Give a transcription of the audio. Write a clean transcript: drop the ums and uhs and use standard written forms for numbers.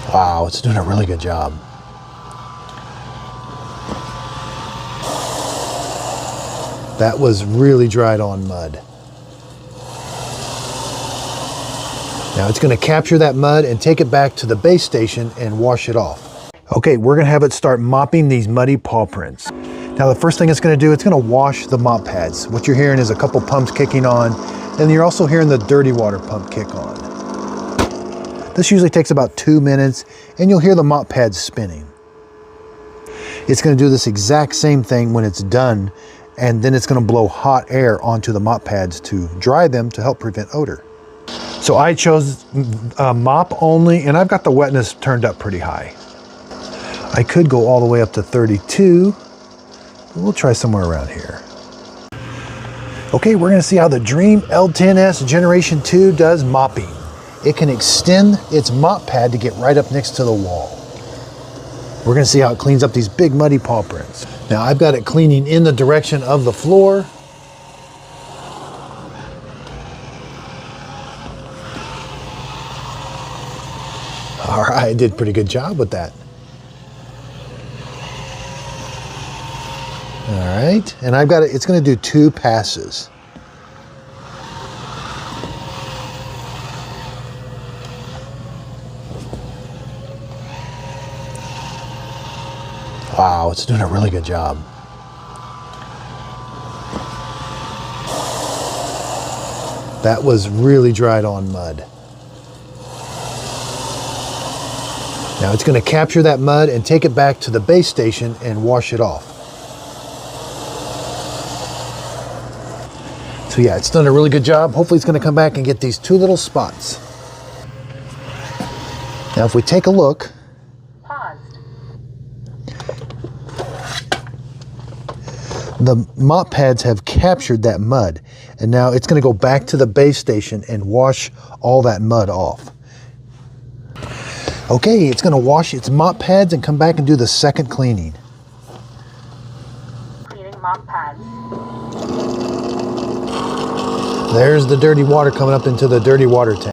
Wow, it's doing a really good job. That was really dried on mud. Now it's going to capture that mud and take it back to the base station and wash it off. Okay, we're going to have it start mopping these muddy paw prints. Now the first thing it's going to do, it's going to wash the mop pads. What you're hearing is a couple pumps kicking on, and you're also hearing the dirty water pump kick on. This usually takes about 2 minutes, and you'll hear the mop pads spinning. It's going to do this exact same thing when it's done, and then it's going to blow hot air onto the mop pads to dry them to help prevent odor. So I chose mop only, and I've got the wetness turned up pretty high. I could go all the way up to 32, but we'll try somewhere around here. Okay, we're going to see how the Dreame L10S Generation 2 does mopping. It can extend its mop pad to get right up next to the wall. We're going to see how it cleans up these big muddy paw prints. Now I've got it cleaning in the direction of the floor. All right, I did a pretty good job with that. All right, and I've got it, it's going to do 2 passes. Wow, it's doing a really good job. That was really dried on mud. Now it's going to capture that mud and take it back to the base station and wash it off. So yeah, it's done a really good job. Hopefully it's going to come back and get these 2 little spots. Now if we take a look, the mop pads have captured that mud, and now it's going to go back to the base station and wash all that mud off. Okay, it's going to wash its mop pads and come back and do the second cleaning. Cleaning mop pads. There's the dirty water coming up into the dirty water tank.